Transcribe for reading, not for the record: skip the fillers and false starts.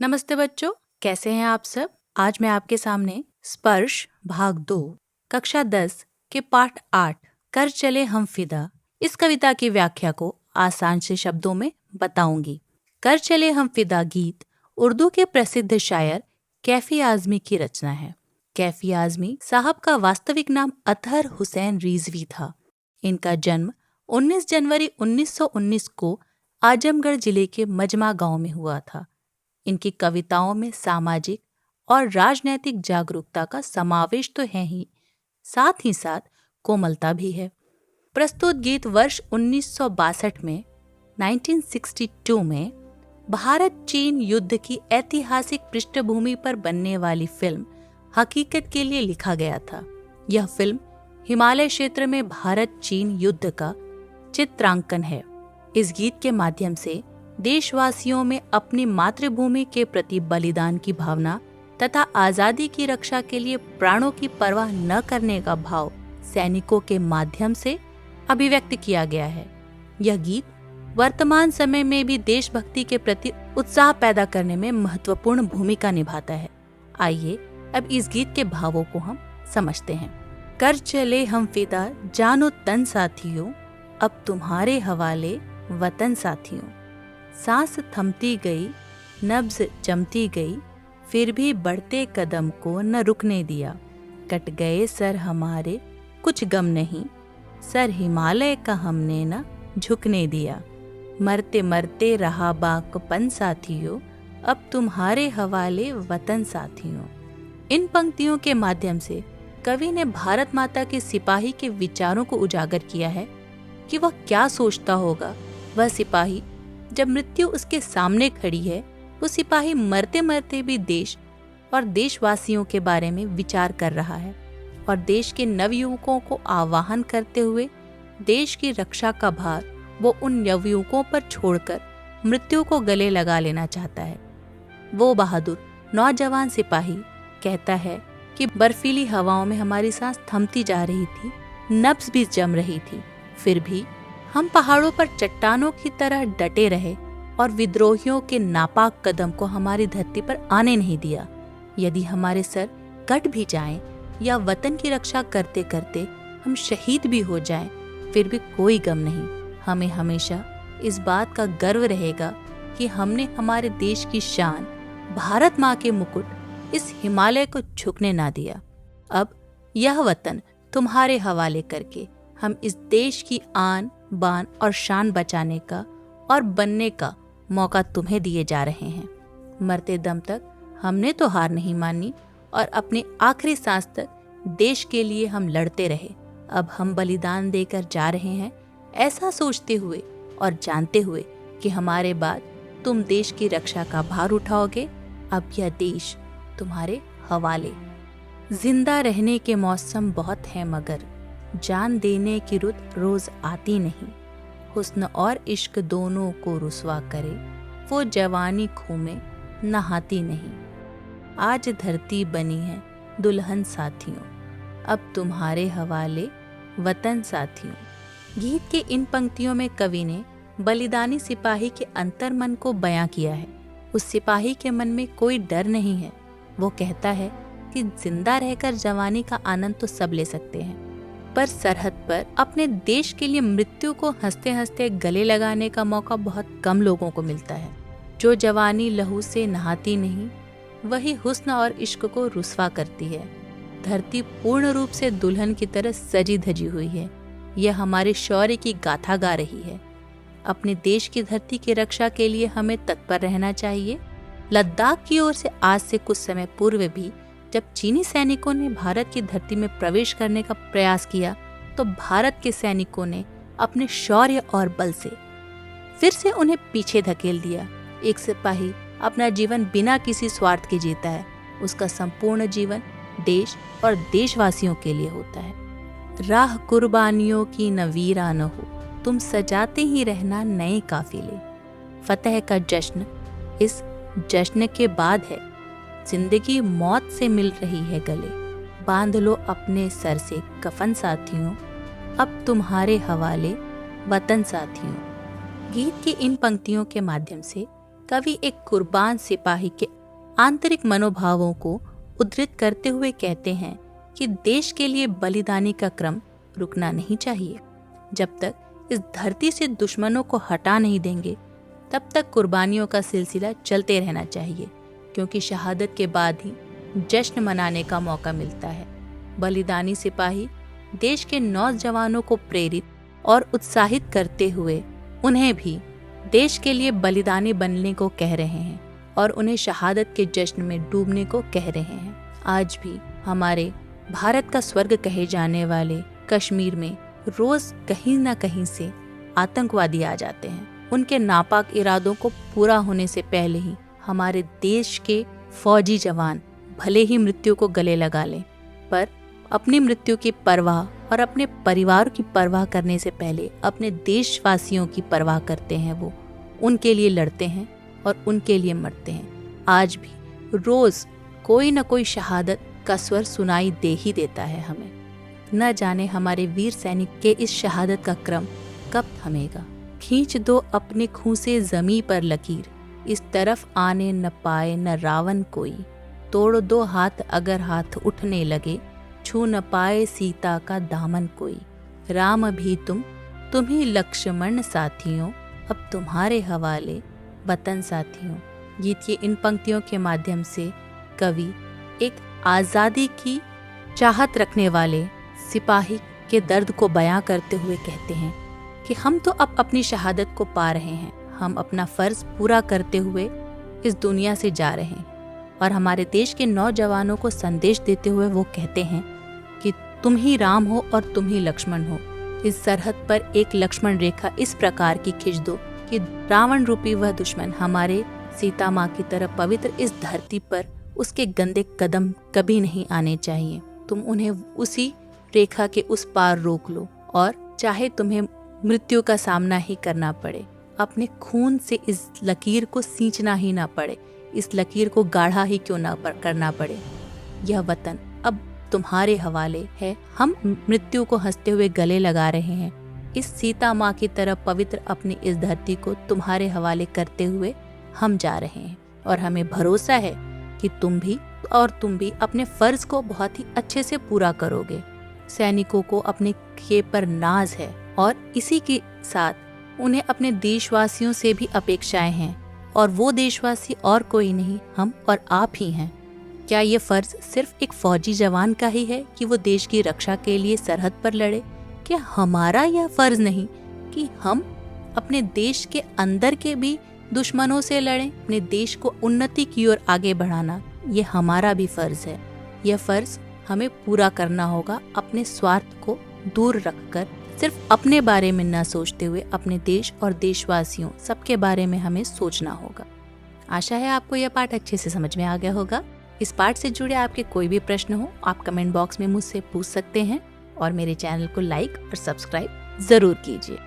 नमस्ते बच्चों, कैसे हैं आप सब। आज मैं आपके सामने स्पर्श भाग 2 कक्षा 10 के पाठ 8 कर चले हम फिदा इस कविता की व्याख्या को आसान से शब्दों में बताऊंगी। कर चले हम फिदा गीत उर्दू के प्रसिद्ध शायर कैफी आजमी की रचना है। कैफी आजमी साहब का वास्तविक नाम अतहर हुसैन रिजवी था। इनका जन्म 19 जनवरी 1919 को आजमगढ़ जिले के मजमा गांव में हुआ था। इनकी कविताओं में सामाजिक और राजनैतिक जागरूकता का समावेश तो है ही साथ कोमलता भी है। प्रस्तुत गीत वर्ष 1962 में 1962 में भारत चीन युद्ध की ऐतिहासिक पृष्ठभूमि पर बनने वाली फिल्म हकीकत के लिए लिखा गया था। यह फिल्म हिमालय क्षेत्र में भारत चीन युद्ध का चित्रांकन है। इस गीत के माध्यम से देशवासियों में अपनी मातृभूमि के प्रति बलिदान की भावना तथा आजादी की रक्षा के लिए प्राणों की परवाह न करने का भाव सैनिकों के माध्यम से अभिव्यक्त किया गया है। यह गीत वर्तमान समय में भी देशभक्ति के प्रति उत्साह पैदा करने में महत्वपूर्ण भूमिका निभाता है। आइए अब इस गीत के भावों को हम समझते हैं। कर चले हम फिदा जानो तन साथियों, अब तुम्हारे हवाले वतन साथियों। सांस थमती गई, नब्ज जमती गई, फिर भी बढ़ते कदम को न रुकने दिया। कट गए सर हमारे कुछ गम नहीं, सर हिमालय का हमने न झुकने दिया। मरते मरते रहा बाकपन साथियों, अब तुम्हारे हवाले वतन साथियों। इन पंक्तियों के माध्यम से कवि ने भारत माता के सिपाही के विचारों को उजागर किया है कि वह क्या सोचता होगा। वह सिपाही जब मृत्यु उसके सामने खड़ी है, वो सिपाही मरते मरते भी देश और देशवासियों के बारे में विचार कर रहा है और देश के नवयुवकों को आह्वान करते हुए देश की रक्षा का भार वो उन नवयुवकों पर छोड़कर मृत्यु को गले लगा लेना चाहता है। वो बहादुर नौजवान सिपाही कहता है कि बर्फीली हवाओं में हमारी सांस थमती जा रही थी, नब्ज भी जम रही थी, फिर भी हम पहाड़ों पर चट्टानों की तरह डटे रहे और विद्रोहियों के नापाक कदम को हमारी धरती पर आने नहीं दिया। यदि हमारे सर कट भी जाएं या वतन की रक्षा करते करते हम शहीद भी हो जाएं, फिर भी कोई गम नहीं। हमें हमेशा इस बात का गर्व रहेगा कि हमने हमारे देश की शान भारत माँ के मुकुट इस हिमालय को झुकने ना दिया। अब यह वतन तुम्हारे हवाले करके हम इस देश की आन बान और शान बचाने का और बनने का मौका तुम्हें दिए जा रहे हैं। मरते दम तक हमने तो हार नहीं मानी और अपने आखिरी सांस तक देश के लिए हम लड़ते रहे। अब हम बलिदान देकर जा रहे हैं, ऐसा सोचते हुए और जानते हुए कि हमारे बाद तुम देश की रक्षा का भार उठाओगे। अब यह देश तुम्हारे हवाले। जिंदा रहने के मौसम बहुत है मगर जान देने की रुत रोज आती नहीं। हुस्न और इश्क दोनों को रुसवा करे, वो जवानी खूह में नहाती नहीं। आज धरती बनी है दुल्हन साथियों, अब तुम्हारे हवाले वतन साथियों। गीत के इन पंक्तियों में कवि ने बलिदानी सिपाही के अंतर्मन को बयां किया है। उस सिपाही के मन में कोई डर नहीं है। वो कहता है कि जिंदा रहकर जवानी का आनंद तो सब ले सकते हैं, पर सरहद पर अपने देश के लिए मृत्यु को हंसते हंसते गले लगाने का मौका बहुत कम लोगों को मिलता है। जो जवानी लहू से नहाती नहीं, वही हुस्न और इश्क को रुसवा करती है। धरती पूर्ण रूप से दुल्हन की तरह सजी धजी हुई है। यह हमारे शौर्य की गाथा गा रही है। अपने देश की धरती की रक्षा के लिए हमें तत्पर रहना चाहिए। लद्दाख की ओर से आज से कुछ समय पूर्व भी जब चीनी सैनिकों ने भारत की धरती में प्रवेश करने का प्रयास किया, तो भारत के सैनिकों ने अपने शौर्य और बल से फिर से उन्हें पीछे धकेल दिया। एक सिपाही अपना जीवन बिना किसी स्वार्थ के जीता है। उसका संपूर्ण जीवन देश और देशवासियों के लिए होता है। राह कुर्बानियों की न वीरा न हो, तुम सजाते ही रहना नए काफिले। फतह का जश्न इस जश्न के बाद है। जिंदगी मौत से मिल रही है गले, बांध लो अपने सर से कफन साथियों, अब तुम्हारे हवाले वतन साथियों। गीत की इन पंक्तियों के माध्यम से कवि एक कुर्बान सिपाही के आंतरिक मनोभावों को उद्धृत करते हुए कहते हैं कि देश के लिए बलिदानी का क्रम रुकना नहीं चाहिए। जब तक इस धरती से दुश्मनों को हटा नहीं देंगे तब तक कुर्बानियों का सिलसिला चलते रहना चाहिए, क्योंकि शहादत के बाद ही जश्न मनाने का मौका मिलता है। बलिदानी सिपाही देश के नौजवानों को प्रेरित और उत्साहित करते हुए उन्हें भी देश के लिए बलिदानी बनने को कह रहे हैं और उन्हें शहादत के जश्न में डूबने को कह रहे हैं। आज भी हमारे भारत का स्वर्ग कहे जाने वाले कश्मीर में रोज कहीं न कहीं से आतंकवादी आ जाते हैं। उनके नापाक इरादों को पूरा होने से पहले ही हमारे देश के फौजी जवान भले ही मृत्यु को गले लगा लें, पर अपनी मृत्यु की परवाह और अपने परिवार की परवाह करने से पहले अपने देशवासियों की परवाह करते हैं। वो उनके लिए लड़ते हैं और उनके लिए मरते हैं। आज भी रोज कोई न कोई शहादत का स्वर सुनाई दे ही देता है हमें। न जाने हमारे वीर सैनिक के इस शहादत का क्रम कब थमेगा। खींच दो अपने खूं से जमी पर लकीर, इस तरफ आने न पाए न रावण कोई। तोड़ दो हाथ अगर हाथ उठने लगे, छू न पाए सीता का दामन कोई। राम भी तुम ही लक्ष्मण साथियों, अब तुम्हारे हवाले वतन साथियों। गीत की इन पंक्तियों के माध्यम से कवि एक आज़ादी की चाहत रखने वाले सिपाही के दर्द को बयां करते हुए कहते हैं कि हम तो अब अपनी शहादत को पा रहे हैं, हम अपना फर्ज पूरा करते हुए इस दुनिया से जा रहे हैं। और हमारे देश के नौजवानों को संदेश देते हुए वो कहते हैं कि तुम ही राम हो और तुम ही लक्ष्मण हो। इस सरहद पर एक लक्ष्मण रेखा इस प्रकार की खींच दो कि रावण रूपी वह दुश्मन हमारे सीता माँ की तरह पवित्र इस धरती पर उसके गंदे कदम कभी नहीं आने चाहिए। तुम उन्हें उसी रेखा के उस पार रोक लो, और चाहे तुम्हें मृत्यु का सामना ही करना पड़े, अपने खून से इस लकीर को सींचना ही ना पड़े, इस लकीर को गाढ़ा ही क्यों ना करना पड़े। यह वतन अब तुम्हारे हवाले है। हम मृत्यु को हंसते हुए गले लगा रहे हैं। इस सीता माँ की तरह पवित्र अपनी इस धरती को तुम्हारे हवाले करते हुए हम जा रहे हैं, और हमें भरोसा है कि तुम भी अपने फर्ज को बहुत ही अच्छे से पूरा करोगे। सैनिकों को अपने किए पर नाज है, और इसी के साथ उन्हें अपने देशवासियों से भी अपेक्षाएं हैं, और वो देशवासी और कोई नहीं, हम और आप ही हैं। क्या ये फर्ज सिर्फ एक फौजी जवान का ही है कि वो देश की रक्षा के लिए सरहद पर लड़े? क्या हमारा यह फर्ज नहीं कि हम अपने देश के अंदर के भी दुश्मनों से लड़ें? अपने देश को उन्नति की ओर आगे बढ़ाना ये हमारा भी फर्ज है। यह फर्ज हमें पूरा करना होगा। अपने स्वार्थ को दूर रखकर सिर्फ अपने बारे में न सोचते हुए अपने देश और देशवासियों सबके बारे में हमें सोचना होगा। आशा है आपको यह पाठ अच्छे से समझ में आ गया होगा। इस पाठ से जुड़े आपके कोई भी प्रश्न हो आप कमेंट बॉक्स में मुझसे पूछ सकते हैं, और मेरे चैनल को लाइक और सब्सक्राइब जरूर कीजिए।